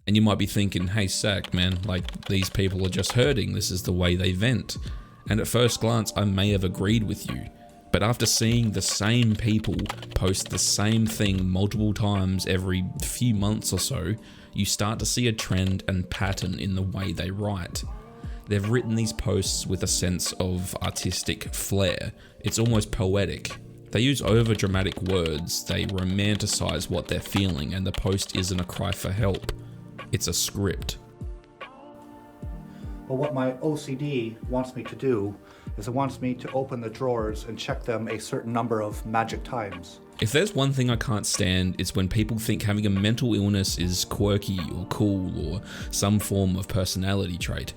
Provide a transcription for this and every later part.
And you might be thinking, hey Sack, man, like these people are just hurting, this is the way they vent. And at first glance, I may have agreed with you. But after seeing the same people post the same thing multiple times every few months or so, you start to see a trend and pattern in the way they write. They've written these posts with a sense of artistic flair. It's almost poetic. They use over-dramatic words, they romanticize what they're feeling, and the post isn't a cry for help. It's a script. But what my OCD wants me to do is it wants me to open the drawers and check them a certain number of magic times. If there's one thing I can't stand, it's when people think having a mental illness is quirky or cool or some form of personality trait.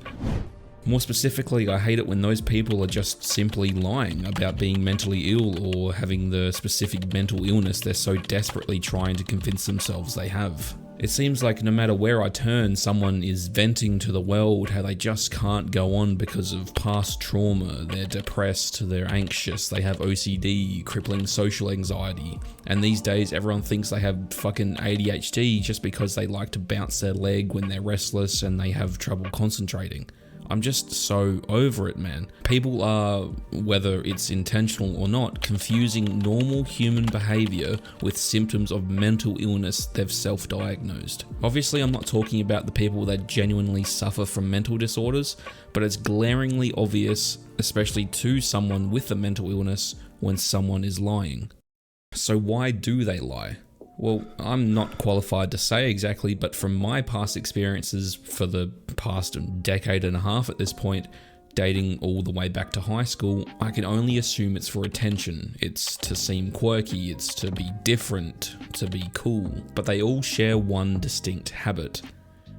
More specifically, I hate it when those people are just simply lying about being mentally ill or having the specific mental illness they're so desperately trying to convince themselves they have. It seems like no matter where I turn, someone is venting to the world how they just can't go on because of past trauma, they're depressed, they're anxious, they have OCD, crippling social anxiety, and these days everyone thinks they have fucking ADHD just because they like to bounce their leg when they're restless and they have trouble concentrating. I'm just so over it, man. People are, whether it's intentional or not, confusing normal human behavior with symptoms of mental illness they've self-diagnosed. Obviously, I'm not talking about the people that genuinely suffer from mental disorders, but it's glaringly obvious, especially to someone with a mental illness, when someone is lying. So why do they lie? Well, I'm not qualified to say exactly, but from my past experiences for the past decade and a half at this point, dating all the way back to high school, I can only assume it's for attention. It's to seem quirky, it's to be different, to be cool. But they all share one distinct habit.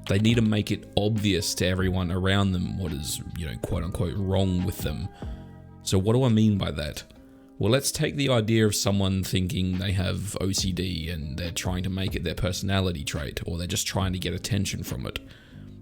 They need to make it obvious to everyone around them what is, quote unquote, wrong with them. So what do I mean by that? Well, let's take the idea of someone thinking they have OCD and they're trying to make it their personality trait, or they're just trying to get attention from it.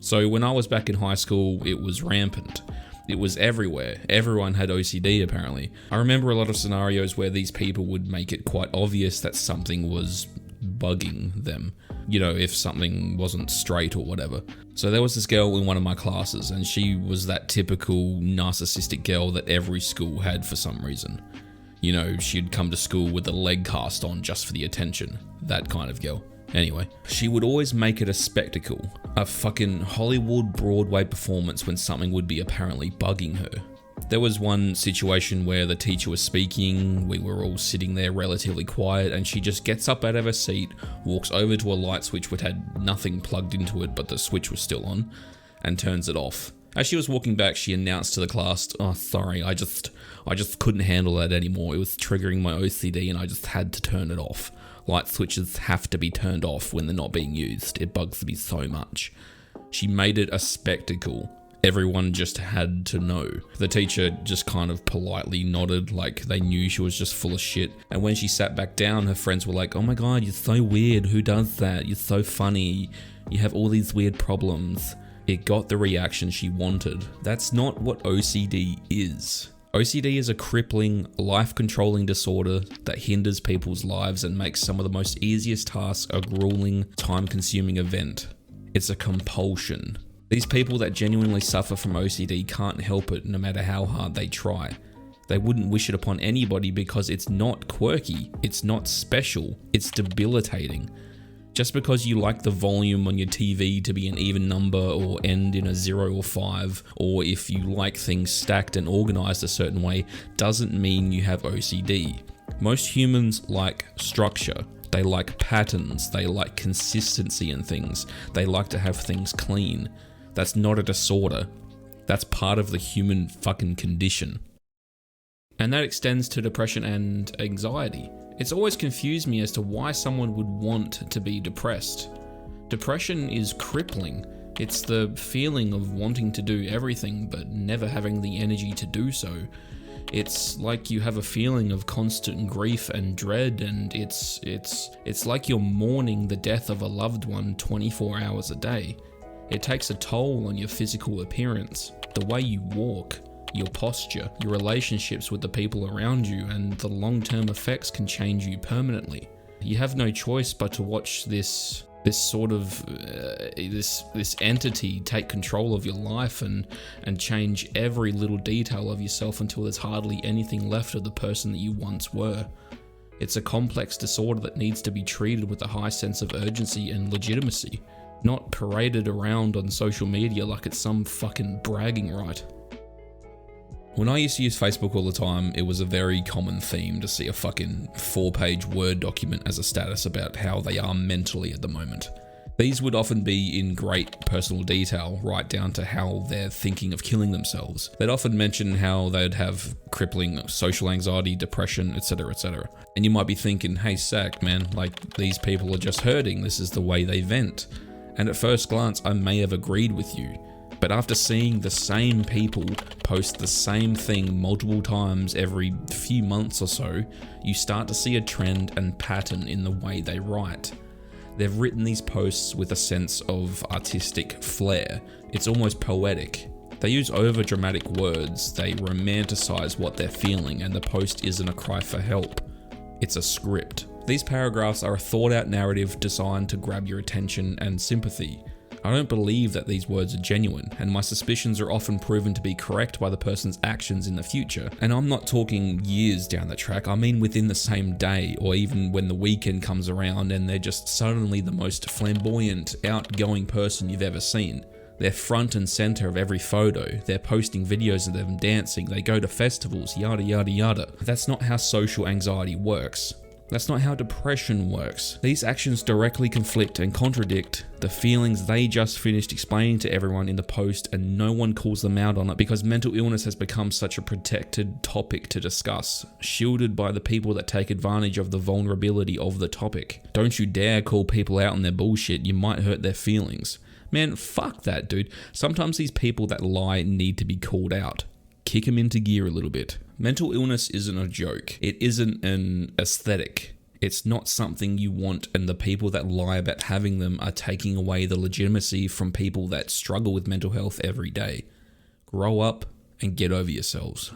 So when I was back in high school, it was rampant. It was everywhere. Everyone had OCD apparently. I remember a lot of scenarios where these people would make it quite obvious that something was bugging them. If something wasn't straight or whatever. So there was this girl in one of my classes, and she was that typical narcissistic girl that every school had for some reason. She'd come to school with a leg cast on just for the attention. That kind of girl. Anyway, she would always make it a spectacle. A fucking Hollywood Broadway performance when something would be apparently bugging her. There was one situation where the teacher was speaking, we were all sitting there relatively quiet, and she just gets up out of her seat, walks over to a light switch which had nothing plugged into it but the switch was still on, and turns it off. As she was walking back, she announced to the class, "Oh, sorry, I just couldn't handle that anymore. It was triggering my OCD and I just had to turn it off. Light switches have to be turned off when they're not being used. It bugs me so much." She made it a spectacle. Everyone just had to know. The teacher just kind of politely nodded like they knew she was just full of shit. And when she sat back down, her friends were like, "Oh my god, you're so weird. Who does that? You're so funny. You have all these weird problems." It got the reaction she wanted. That's not what OCD is. OCD is a crippling, life-controlling disorder that hinders people's lives and makes some of the most easiest tasks a grueling, time-consuming event. It's a compulsion. These people that genuinely suffer from OCD can't help it no matter how hard they try. They wouldn't wish it upon anybody because it's not quirky, it's not special, it's debilitating. Just because you like the volume on your TV to be an even number or end in a 0 or 5, or if you like things stacked and organized a certain way, doesn't mean you have OCD. Most humans like structure. They like patterns. They like consistency in things. They like to have things clean. That's not a disorder. That's part of the human fucking condition. And that extends to depression and anxiety. It's always confused me as to why someone would want to be depressed. Depression is crippling. It's the feeling of wanting to do everything but never having the energy to do so. It's like you have a feeling of constant grief and dread, and it's like you're mourning the death of a loved one 24 hours a day. It takes a toll on your physical appearance, the way you walk, your posture, your relationships with the people around you, and the long-term effects can change you permanently. You have no choice but to watch this this sort of this entity take control of your life and change every little detail of yourself until there's hardly anything left of the person that you once were. It's a complex disorder that needs to be treated with a high sense of urgency and legitimacy, not paraded around on social media like it's some fucking bragging right. When I used to use Facebook all the time, it was a very common theme to see a fucking 4-page Word document as a status about how they are mentally at the moment. These would often be in great personal detail, right down to how they're thinking of killing themselves. They'd often mention how they'd have crippling social anxiety, depression, etc, etc. And you might be thinking, hey Sack, man, like these people are just hurting, this is the way they vent. And at first glance, I may have agreed with you. But after seeing the same people post the same thing multiple times every few months or so, you start to see a trend and pattern in the way they write. They've written these posts with a sense of artistic flair. It's almost poetic. They use over-dramatic words, they romanticize what they're feeling, and the post isn't a cry for help. It's a script. These paragraphs are a thought-out narrative designed to grab your attention and sympathy. I don't believe that these words are genuine, and my suspicions are often proven to be correct by the person's actions in the future. And I'm not talking years down the track, I mean within the same day, or even when the weekend comes around and they're just suddenly the most flamboyant, outgoing person you've ever seen. They're front and center of every photo, they're posting videos of them dancing, they go to festivals, yada yada yada. That's not how social anxiety works. That's not how depression works. These actions directly conflict and contradict the feelings they just finished explaining to everyone in the post, and no one calls them out on it because mental illness has become such a protected topic to discuss, shielded by the people that take advantage of the vulnerability of the topic. Don't you dare call people out on their bullshit, you might hurt their feelings. Man, fuck that, dude. Sometimes these people that lie need to be called out. Kick them into gear a little bit. Mental illness isn't a joke. It isn't an aesthetic. It's not something you want, and the people that lie about having them are taking away the legitimacy from people that struggle with mental health every day. Grow up and get over yourselves.